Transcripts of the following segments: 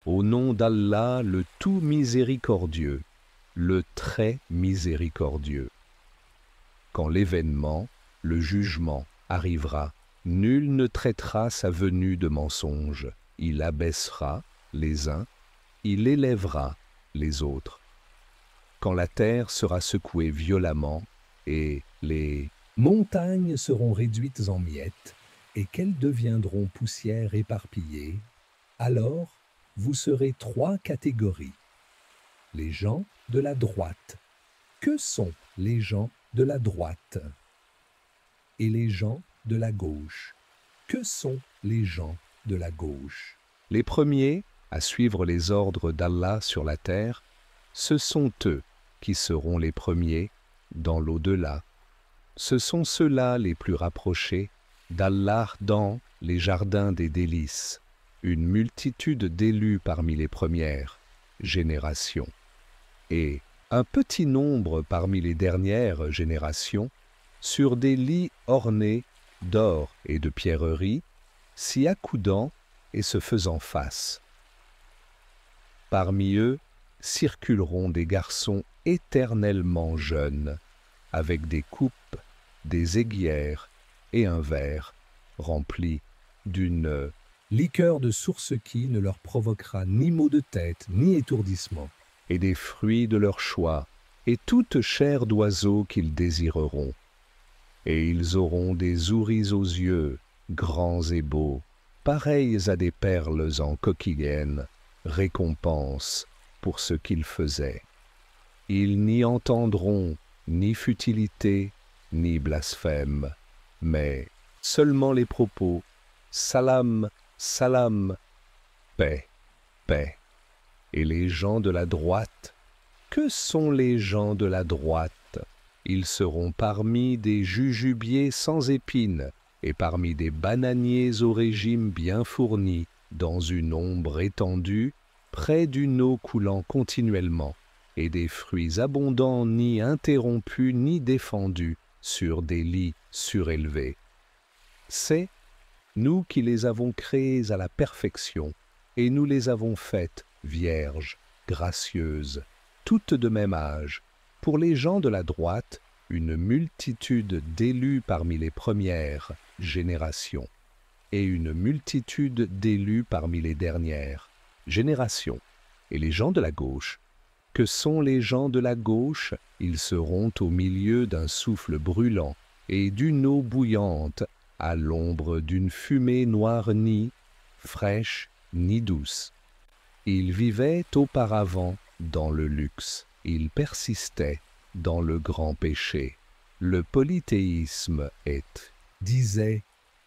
Au nom d'Allah, le tout miséricordieux, le très miséricordieux. Quand l'événement, le jugement, arrivera, nul ne traitera sa venue de mensonge. Il abaissera les uns, il élèvera les autres. Quand la terre sera secouée violemment et les montagnes seront réduites en miettes et qu'elles deviendront poussière éparpillée, alors vous serez trois catégories. Les gens de la droite. Que sont les gens de la droite? Et les gens de la gauche. Que sont les gens de la gauche? Les premiers à suivre les ordres d'Allah sur la terre, ce sont eux qui seront les premiers dans l'au-delà. Ce sont ceux-là les plus rapprochés d'Allah dans les jardins des délices, une multitude d'élus parmi les premières générations. Et un petit nombre parmi les dernières générations, sur des lits ornés d'or et de pierreries, s'y accoudant et se faisant face. Parmi eux circuleront des garçons éternellement jeunes, avec des coupes, des aiguières et un verre rempli d'une liqueur de source qui ne leur provoquera ni maux de tête ni étourdissement, et des fruits de leur choix, et toute chair d'oiseau qu'ils désireront. Et ils auront des ouris aux yeux, grands et beaux, pareils à des perles en coquillienne, récompense pour ce qu'ils faisaient. Ils n'y entendront ni futilité, ni blasphème, mais seulement les propos « Salam, salam, paix, paix ». Et les gens de la droite, que sont les gens de la droite? Ils seront parmi des jujubiers sans épines et parmi des bananiers au régime bien fourni, dans une ombre étendue, près d'une eau coulant continuellement, et des fruits abondants ni interrompus ni défendus sur des lits surélevés. C'est nous qui les avons créés à la perfection, et nous les avons faites vierges, gracieuses, toutes de même âge. Pour les gens de la droite, une multitude d'élus parmi les premières générations, et une multitude d'élus parmi les dernières générations. Et les gens de la gauche, que sont les gens de la gauche? Ils seront au milieu d'un souffle brûlant et d'une eau bouillante, à l'ombre d'une fumée noire ni fraîche ni douce. Ils vivaient auparavant dans le luxe, ils persistaient dans le grand péché. Le polythéisme est, disait,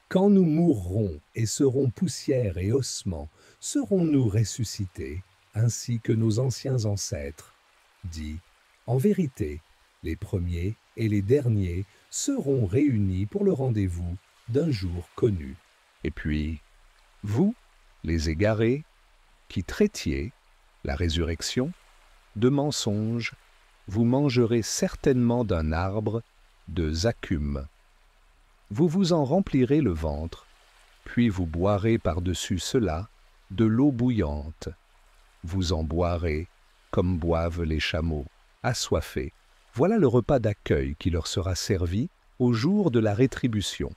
quand nous mourrons et serons poussière et ossements, serons-nous ressuscités, ainsi que nos anciens ancêtres? Dit, en vérité, les premiers et les derniers seront réunis pour le rendez-vous d'un jour connu. Et puis, vous, les égarés, qui traitiez la résurrection de mensonge, vous mangerez certainement d'un arbre de zaccum. Vous vous en remplirez le ventre, puis vous boirez par-dessus cela de l'eau bouillante. Vous en boirez comme boivent les chameaux, assoiffés. Voilà le repas d'accueil qui leur sera servi au jour de la rétribution.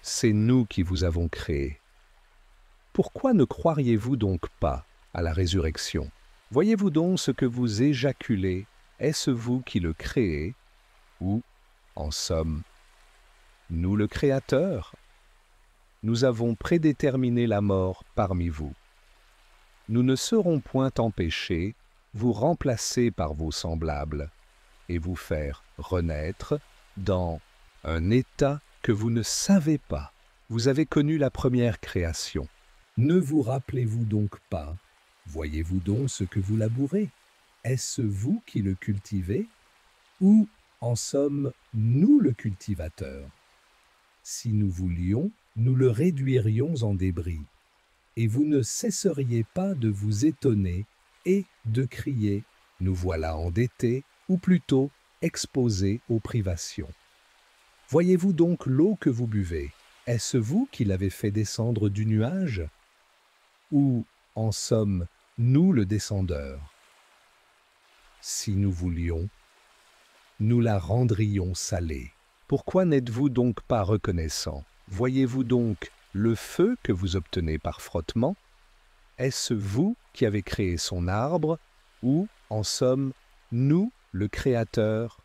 C'est nous qui vous avons créés. Pourquoi ne croiriez-vous donc pas à la résurrection? Voyez-vous donc ce que vous éjaculez? Est-ce vous qui le créez? Ou, en somme, nous le Créateur? Nous avons prédéterminé la mort parmi vous. Nous ne serons point empêchés, vous remplacer par vos semblables, et vous faire renaître dans un état que vous ne savez pas. Vous avez connu la première création. Ne vous rappelez-vous donc pas? Voyez-vous donc ce que vous labourez? Est-ce vous qui le cultivez? Ou, en somme, nous le cultivateur? Si nous voulions, nous le réduirions en débris, et vous ne cesseriez pas de vous étonner et de crier « Nous voilà endettés » ou plutôt exposés aux privations. Voyez-vous donc l'eau que vous buvez? Est-ce vous qui l'avez fait descendre du nuage? Ou, en somme, nous le descendeur. Si nous voulions, nous la rendrions salée. Pourquoi n'êtes-vous donc pas reconnaissant? Voyez-vous donc le feu que vous obtenez par frottement? Est-ce vous qui avez créé son arbre, ou, en somme, nous, le Créateur?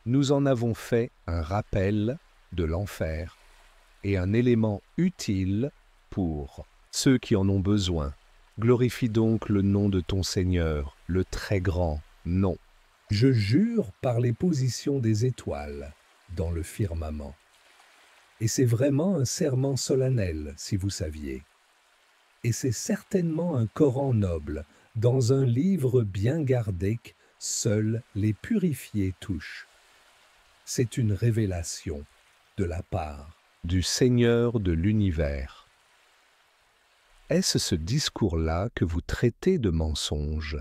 Nous en avons fait un rappel de l'enfer et un élément utile pour ceux qui en ont besoin. Glorifie donc le nom de ton Seigneur, le très grand nom. Je jure par les positions des étoiles dans le firmament. Et c'est vraiment un serment solennel, si vous saviez. Et c'est certainement un Coran noble, dans un livre bien gardé que seuls les purifiés touchent. C'est une révélation de la part du Seigneur de l'univers. Est-ce ce discours-là que vous traitez de mensonge?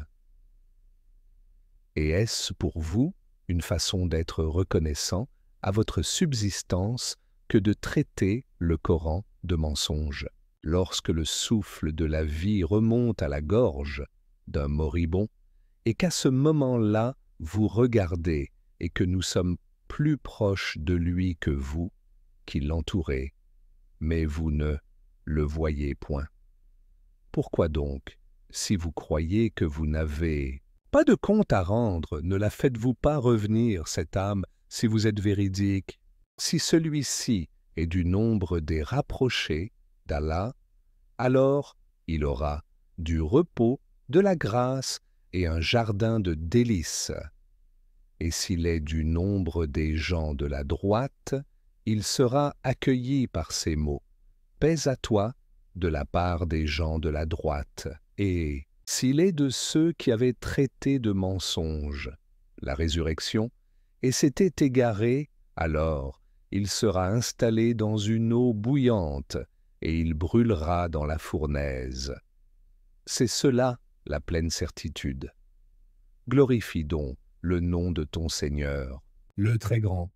Et est-ce pour vous une façon d'être reconnaissant à votre subsistance que de traiter le Coran de mensonge? Lorsque le souffle de la vie remonte à la gorge d'un moribond, et qu'à ce moment-là vous regardez et que nous sommes plus proches de lui que vous, qui l'entourez, mais vous ne le voyez point. Pourquoi donc, si vous croyez que vous n'avez pas de compte à rendre, ne la faites-vous pas revenir, cette âme, si vous êtes véridique? Si celui-ci est du nombre des rapprochés d'Allah, alors il aura du repos, de la grâce et un jardin de délices. Et s'il est du nombre des gens de la droite, il sera accueilli par ces mots. Paix à toi de la part des gens de la droite. Et s'il est de ceux qui avaient traité de mensonge la résurrection et s'était égaré, alors il sera installé dans une eau bouillante et il brûlera dans la fournaise. C'est cela la pleine certitude. Glorifie donc le nom de ton Seigneur, le très grand.